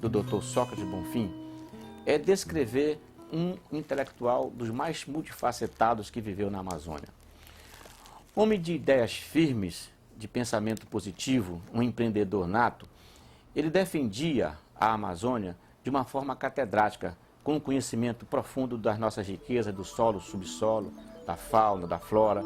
do Dr. Sócrates Bonfim é descrever um intelectual dos mais multifacetados que viveu na Amazônia. Homem de ideias firmes, de pensamento positivo, um empreendedor nato, ele defendia a Amazônia de uma forma catedrática, com um conhecimento profundo das nossas riquezas, do solo, subsolo, da fauna, da flora.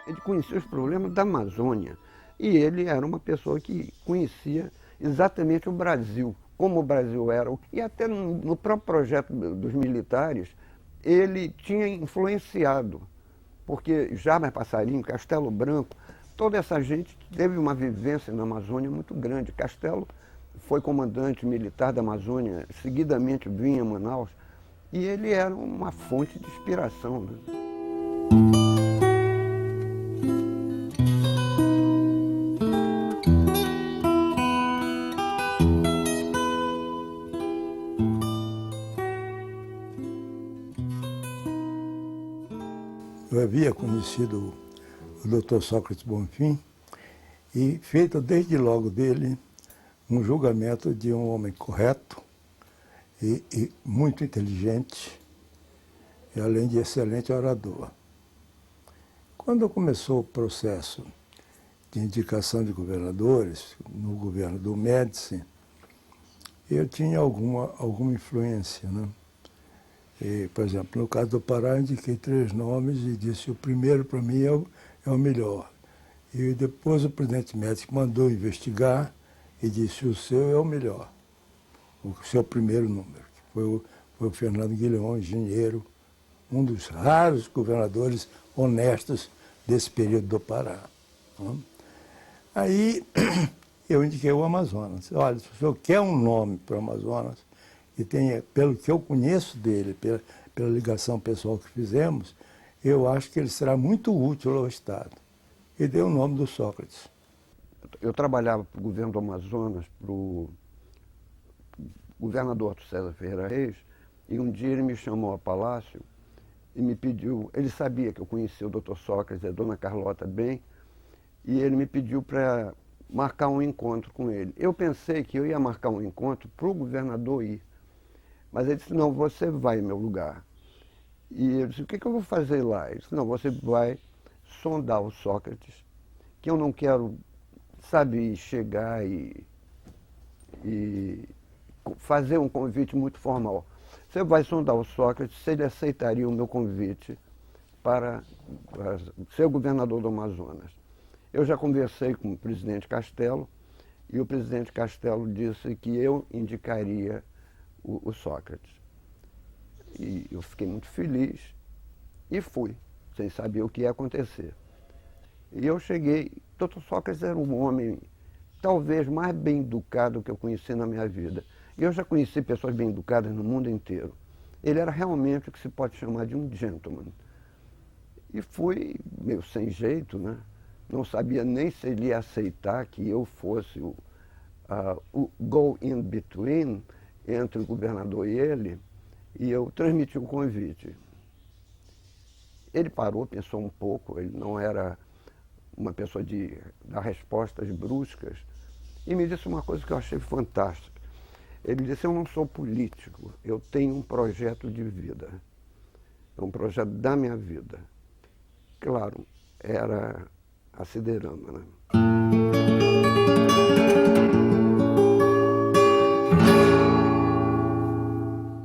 Ele conhecia os problemas da Amazônia e ele era uma pessoa que conhecia exatamente o Brasil, como o Brasil era. E até no próprio projeto dos militares, ele tinha influenciado, porque Jaime Passarinho, Castelo Branco, toda essa gente teve uma vivência na Amazônia muito grande. Castelo foi comandante militar da Amazônia, seguidamente vinha a Manaus, e ele era uma fonte de inspiração, né? Eu havia conhecido o Dr. Sócrates Bonfim e feito desde logo dele um julgamento de um homem correto e muito inteligente, e além de excelente orador. Quando começou o processo de indicação de governadores, no governo do Médici, eu tinha alguma influência, né? E, por exemplo, no caso do Pará, eu indiquei 3 nomes e disse o primeiro para mim é o melhor. E depois o presidente Médici mandou investigar e disse o seu é o melhor, o seu primeiro número, que foi o Fernando Guilhom, engenheiro, um dos raros governadores honestos desse período do Pará. Né? Aí eu indiquei o Amazonas. Olha, se o senhor quer um nome para o Amazonas, que tenha, pelo que eu conheço dele, pela ligação pessoal que fizemos, eu acho que ele será muito útil ao Estado. E deu o nome do Sócrates. Eu trabalhava para o governo do Amazonas, para o governador César Ferreira Reis, e um dia ele me chamou ao palácio e me pediu, ele sabia que eu conhecia o Dr. Sócrates e a dona Carlota bem, e ele me pediu para marcar um encontro com ele. Eu pensei que eu ia marcar um encontro para o governador ir, mas ele disse, não, você vai em meu lugar. E eu disse, o que eu vou fazer lá? Ele disse, não, você vai sondar o Sócrates, que eu não quero, sabe, chegar e fazer um convite muito formal. Você vai sondar o Sócrates se ele aceitaria o meu convite para ser governador do Amazonas. Eu já conversei com o presidente Castelo e o presidente Castelo disse que eu indicaria o Sócrates. E eu fiquei muito feliz e fui, sem saber o que ia acontecer. E eu cheguei, Dr. Sócrates era um homem talvez mais bem educado que eu conheci na minha vida. E eu já conheci pessoas bem educadas no mundo inteiro. Ele era realmente o que se pode chamar de um gentleman. E fui meio sem jeito, né? Não sabia nem se ele ia aceitar que eu fosse o go-in-between entre o governador e ele, e eu transmiti o convite. Ele parou, pensou um pouco, ele não era uma pessoa de dar respostas bruscas, e me disse uma coisa que eu achei fantástica. Ele disse, eu não sou político, eu tenho um projeto de vida, é um projeto da minha vida. Claro, era a Siderama, né?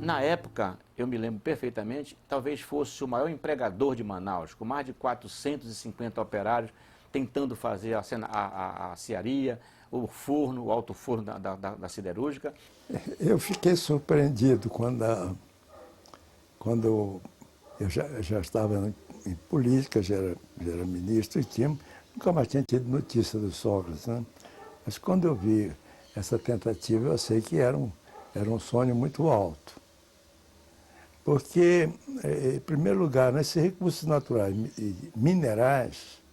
Na época, eu me lembro perfeitamente, talvez fosse o maior empregador de Manaus, com mais de 450 operários tentando fazer a cearia, o forno, o alto forno da siderúrgica. Eu fiquei surpreendido quando eu já estava em política, já era ministro e nunca mais tinha tido notícia do Sócrates, né? Mas quando eu vi essa tentativa, eu sei que era um sonho muito alto. Porque, em primeiro lugar, nesses recursos naturais e minerais,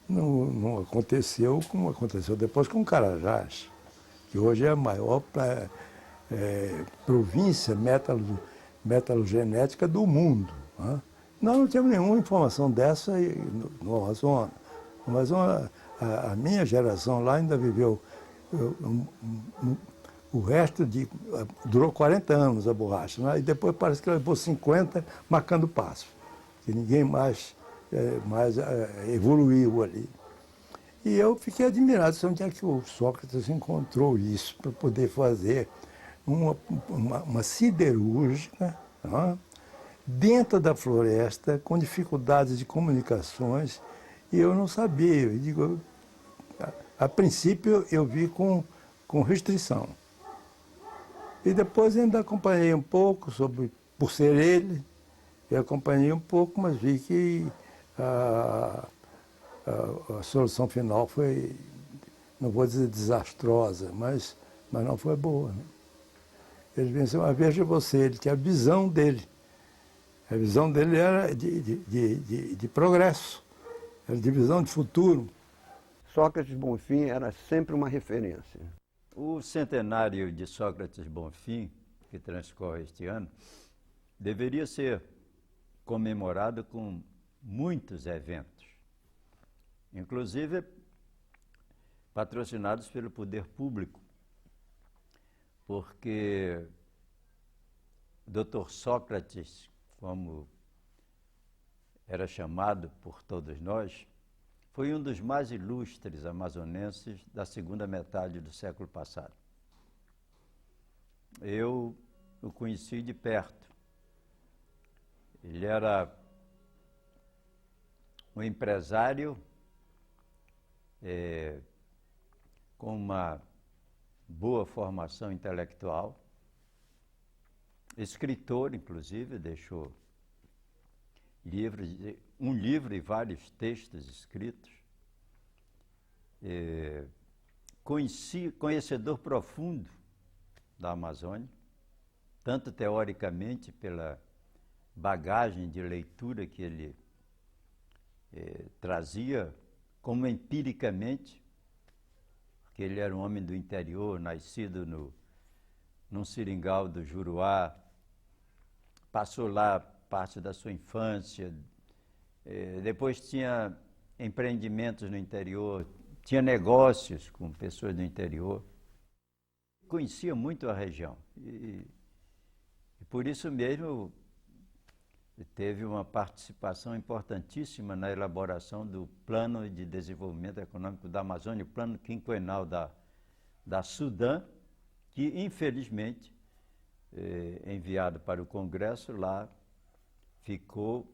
não aconteceu como aconteceu depois com o Carajás, que hoje é a maior província metalogenética do mundo. Né? Nós não tínhamos nenhuma informação dessa no Amazonas. Mas a minha geração lá ainda viveu o resto durou 40 anos a borracha, né? E depois parece que ela levou 50 marcando passo, que ninguém mais evoluiu ali. E eu fiquei admirado de onde é que o Sócrates encontrou isso para poder fazer uma siderúrgica, né? Dentro da floresta, com dificuldades de comunicações, e eu não sabia. Eu digo, a princípio eu vi com restrição. E depois ainda acompanhei um pouco, por ser ele, eu acompanhei um pouco, mas vi que a solução final foi, não vou dizer desastrosa, mas não foi boa. Né? Ele venceu, mas veja você, ele tinha a visão dele. A visão dele era de progresso, era de visão de futuro. Sócrates Bonfim era sempre uma referência. O centenário de Sócrates Bonfim, que transcorre este ano, deveria ser comemorado com muitos eventos, inclusive patrocinados pelo poder público, porque o Dr. Sócrates, como era chamado por todos nós, foi um dos mais ilustres amazonenses da segunda metade do século passado. Eu o conheci de perto. Ele era um empresário com uma boa formação intelectual, escritor, inclusive, deixou um livro e vários textos escritos, conhecedor profundo da Amazônia, tanto teoricamente pela bagagem de leitura que ele trazia, como empiricamente, porque ele era um homem do interior, nascido num seringal do Juruá, passou lá parte da sua infância, depois tinha empreendimentos no interior, tinha negócios com pessoas do interior, conhecia muito a região e por isso mesmo teve uma participação importantíssima na elaboração do Plano de Desenvolvimento Econômico da Amazônia, o Plano Quinquenal da Sudã, que infelizmente, enviado para o Congresso, lá ficou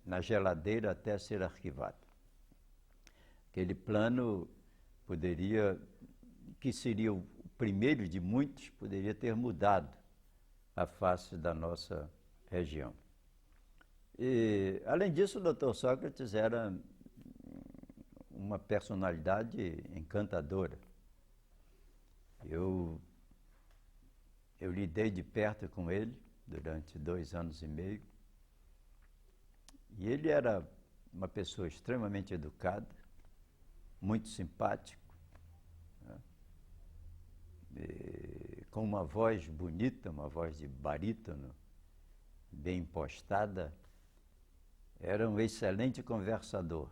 na geladeira até ser arquivado. Aquele plano que seria o primeiro de muitos, poderia ter mudado a face da nossa região. E, além disso, o Dr. Sócrates era uma personalidade encantadora. Eu lidei de perto com ele durante 2 anos e meio, e ele era uma pessoa extremamente educada, muito simpático, né? Com uma voz bonita, uma voz de barítono, bem impostada, era um excelente conversador,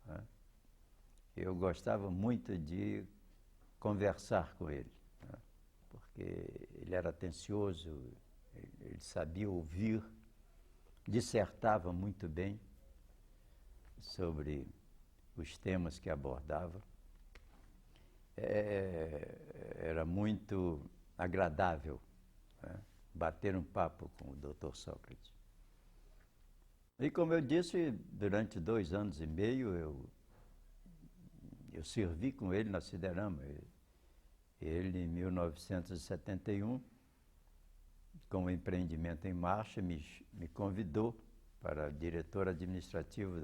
né? Eu gostava muito de conversar com ele, né? Porque ele era atencioso, ele sabia ouvir, dissertava muito bem sobre os temas que abordava. Era muito agradável, né, bater um papo com o Dr. Sócrates. E como eu disse, durante 2 anos e meio eu servi com ele na Siderama. Ele, em 1971, com o empreendimento em marcha, me convidou para diretor administrativo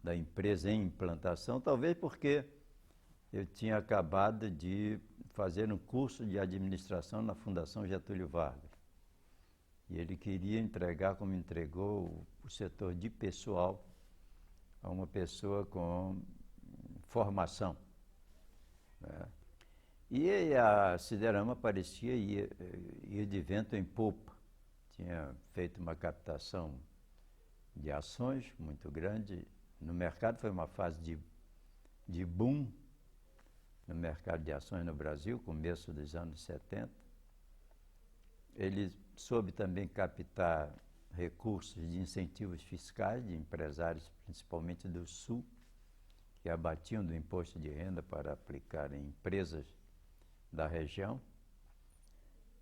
da empresa em implantação, talvez porque eu tinha acabado de fazer um curso de administração na Fundação Getúlio Vargas. E ele queria entregar, como entregou, o setor de pessoal a uma pessoa com formação, né? E a Siderama parecia ir de vento em popa. Tinha feito uma captação de ações muito grande. No mercado foi uma fase de boom no mercado de ações no Brasil, começo dos anos 70. Ele soube também captar recursos de incentivos fiscais de empresários, principalmente do Sul, que abatiam do imposto de renda para aplicar em empresas da região.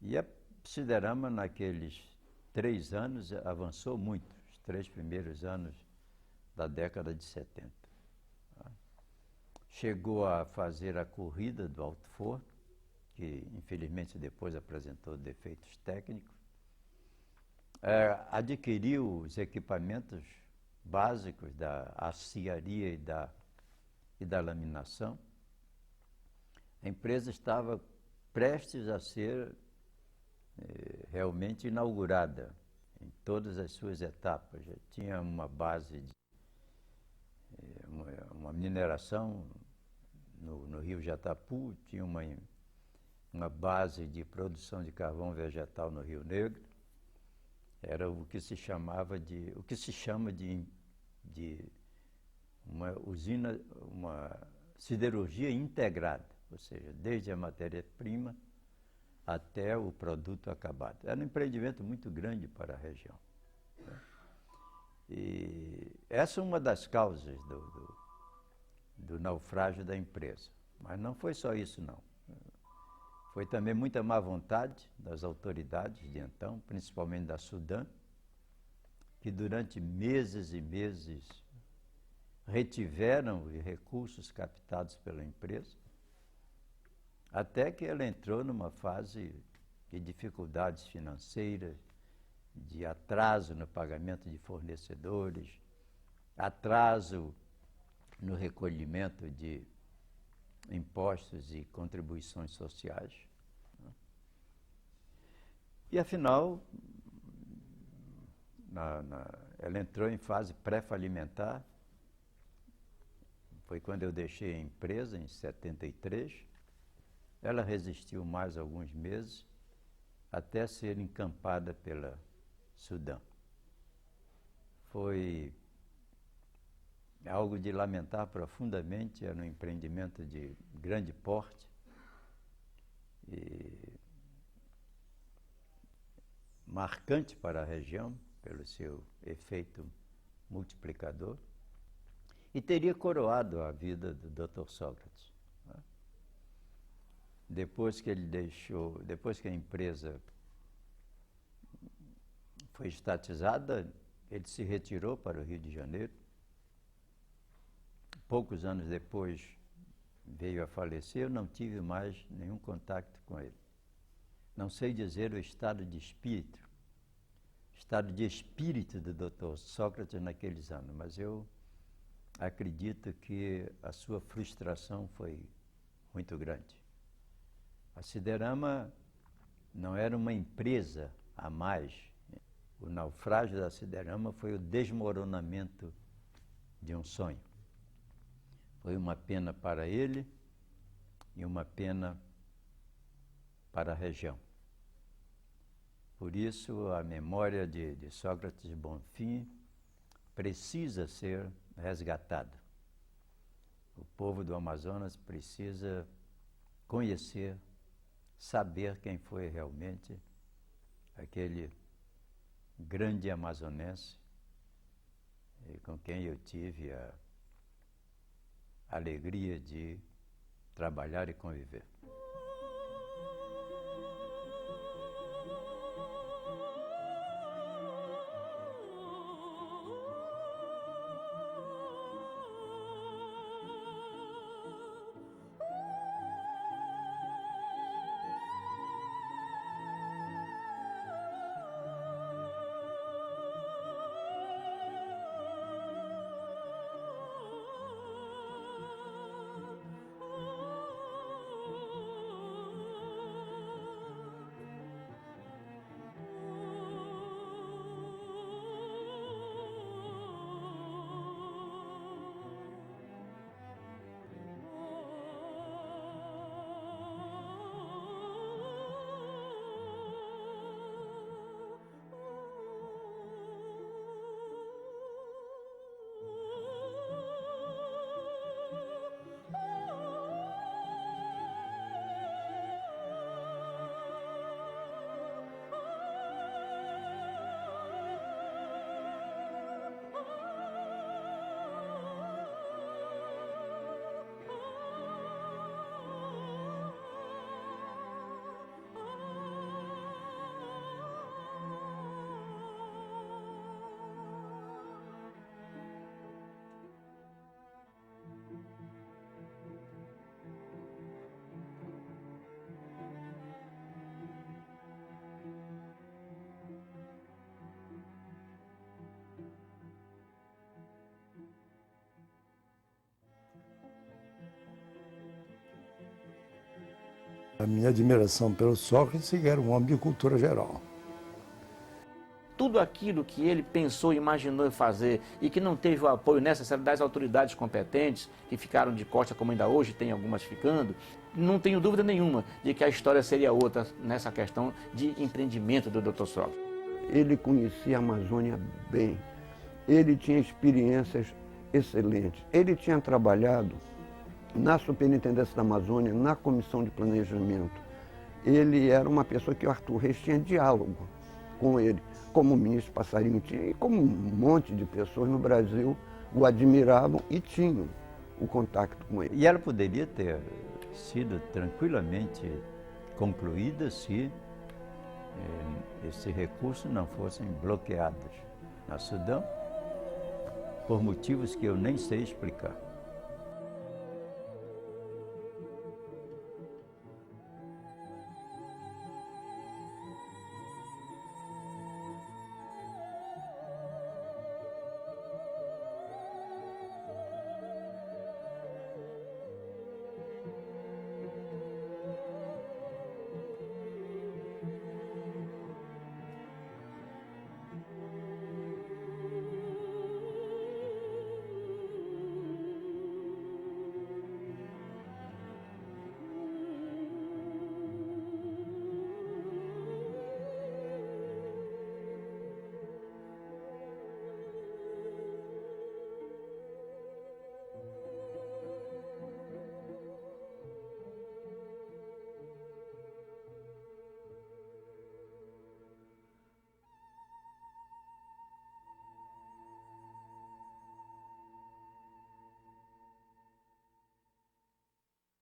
E a Siderama, naqueles 3 anos, avançou muito, os 3 primeiros anos da década de 70. Chegou a fazer a corrida do Alto Forno, que infelizmente depois apresentou defeitos técnicos. Adquiriu os equipamentos básicos da aciaria e da laminação. A empresa estava prestes a ser realmente inaugurada em todas as suas etapas. Já tinha uma base de uma mineração no rio Jatapu, tinha uma base de produção de carvão vegetal no Rio Negro. Era o que se chama de uma usina, uma siderurgia integrada, ou seja, desde a matéria-prima até o produto acabado. Era um empreendimento muito grande para a região. E essa é uma das causas do naufrágio da empresa. Mas não foi só isso, não. Foi também muita má vontade das autoridades de então, principalmente da Sudam, que durante meses e meses retiveram os recursos captados pela empresa, até que ela entrou numa fase de dificuldades financeiras, de atraso no pagamento de fornecedores, atraso no recolhimento de impostos e contribuições sociais. E, afinal, ela entrou em fase pré-falimentar. Foi quando eu deixei a empresa, em 73. Ela resistiu mais alguns meses, até ser encampada pela Sudam. Foi algo de lamentar profundamente, era um empreendimento de grande porte e marcante para a região, pelo seu efeito multiplicador, e teria coroado a vida do Dr. Sócrates. Depois que a empresa foi estatizada, ele se retirou para o Rio de Janeiro. Poucos anos depois veio a falecer, eu não tive mais nenhum contato com ele. Não sei dizer o estado de espírito do Dr. Sócrates naqueles anos, mas eu acredito que a sua frustração foi muito grande. A Siderama não era uma empresa a mais. O naufrágio da Siderama foi o desmoronamento de um sonho. Foi uma pena para ele e uma pena para a região. Por isso, a memória de Sócrates Bonfim precisa ser resgatada. O povo do Amazonas precisa conhecer, saber quem foi realmente aquele grande amazonense com quem eu tive a alegria de trabalhar e conviver. A minha admiração pelo Sócrates, que era um homem de cultura geral. Tudo aquilo que ele pensou, imaginou fazer e que não teve o apoio necessário das autoridades competentes, que ficaram de costa, como ainda hoje tem algumas ficando, não tenho dúvida nenhuma de que a história seria outra nessa questão de empreendimento do Dr. Sócrates. Ele conhecia a Amazônia bem, ele tinha experiências excelentes, ele tinha trabalhado na Superintendência da Amazônia, na Comissão de Planejamento. Ele era uma pessoa que o Arthur Reis tinha diálogo com ele, como o ministro Passarinho tinha, e como um monte de pessoas no Brasil o admiravam e tinham o contato com ele. E ela poderia ter sido tranquilamente concluída se esses recursos não fossem bloqueados no Sudão, por motivos que eu nem sei explicar.